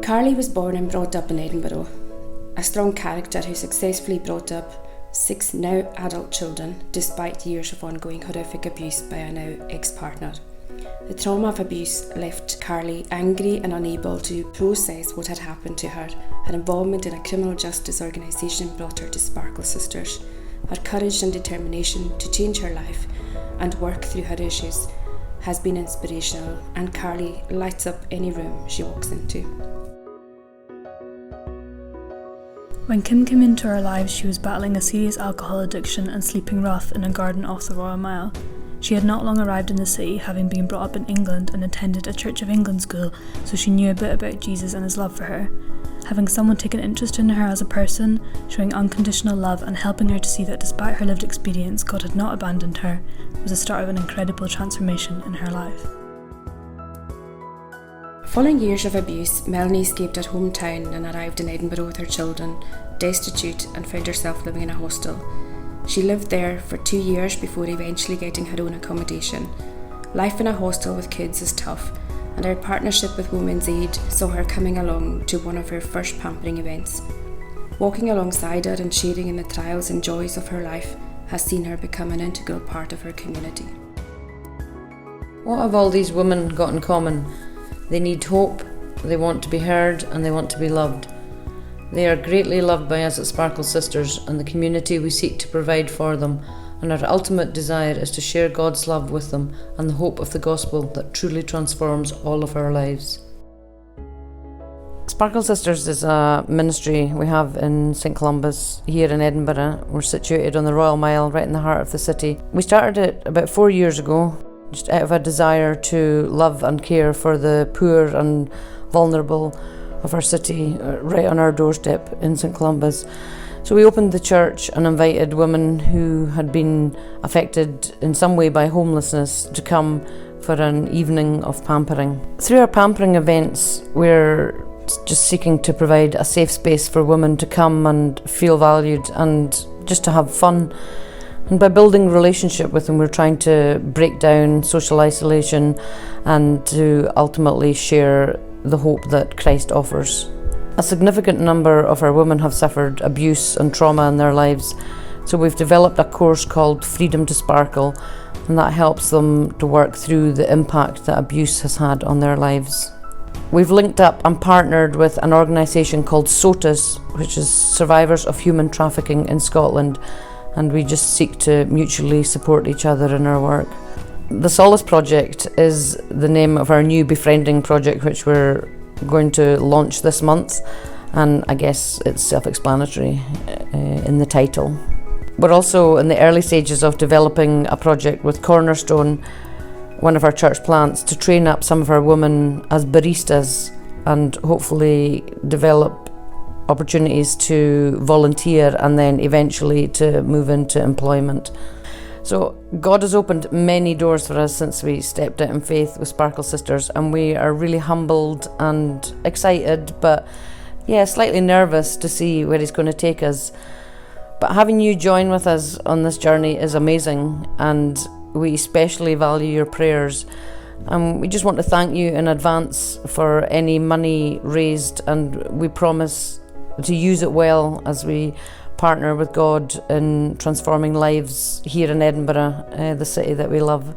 Carly was born and brought up in Edinburgh, a strong character who successfully brought up 6 now adult children despite years of ongoing horrific abuse by a now ex-partner. The trauma of abuse left Carly angry and unable to process what had happened to her. Her involvement in a criminal justice organisation brought her to Sparkle Sisters. Her courage and determination to change her life and work through her issues has been inspirational, and Carly lights up any room she walks into. When Kim came into our lives, she was battling a serious alcohol addiction and sleeping rough in a garden off the Royal Mile. She had not long arrived in the city, having been brought up in England and attended a Church of England school, so she knew a bit about Jesus and his love for her. Having someone take an interest in her as a person, showing unconditional love and helping her to see that despite her lived experience, God had not abandoned her, was the start of an incredible transformation in her life. Following years of abuse, Melanie escaped her hometown and arrived in Edinburgh with her children, destitute, and found herself living in a hostel. She lived there for 2 years before eventually getting her own accommodation. Life in a hostel with kids is tough, and our partnership with Women's Aid saw her coming along to one of her first pampering events. Walking alongside her and sharing in the trials and joys of her life has seen her become an integral part of her community. What have all these women got in common? They need hope, they want to be heard, and they want to be loved. They are greatly loved by us at Sparkle Sisters and the community we seek to provide for them, and our ultimate desire is to share God's love with them and the hope of the gospel that truly transforms all of our lives. Sparkle Sisters is a ministry we have in St Columba's here in Edinburgh. We're situated on the Royal Mile, right in the heart of the city. We started it about 4 years ago, just out of a desire to love and care for the poor and vulnerable of our city, right on our doorstep in St Columba's. So we opened the church and invited women who had been affected in some way by homelessness to come for an evening of pampering. Through our pampering events, we're just seeking to provide a safe space for women to come and feel valued and just to have fun. And by building a relationship with them, we're trying to break down social isolation and to ultimately share the hope that Christ offers. A significant number of our women have suffered abuse and trauma in their lives, so we've developed a course called Freedom to Sparkle, and that helps them to work through the impact that abuse has had on their lives. We've linked up and partnered with an organisation called SOTUS, which is Survivors of Human Trafficking in Scotland, and we just seek to mutually support each other in our work. The Solace Project is the name of our new befriending project, which we're going to launch this month, and I guess it's self-explanatory in the title. We're also in the early stages of developing a project with Cornerstone, one of our church plants, to train up some of our women as baristas and hopefully develop opportunities to volunteer and then eventually to move into employment. So God has opened many doors for us since we stepped out in faith with Sparkle Sisters, and we are really humbled and excited, but slightly nervous to see where he's going to take us. But having you join with us on this journey is amazing, and we especially value your prayers. And we just want to thank you in advance for any money raised, and we promise to use it well as we partner with God in transforming lives here in Edinburgh, the city that we love.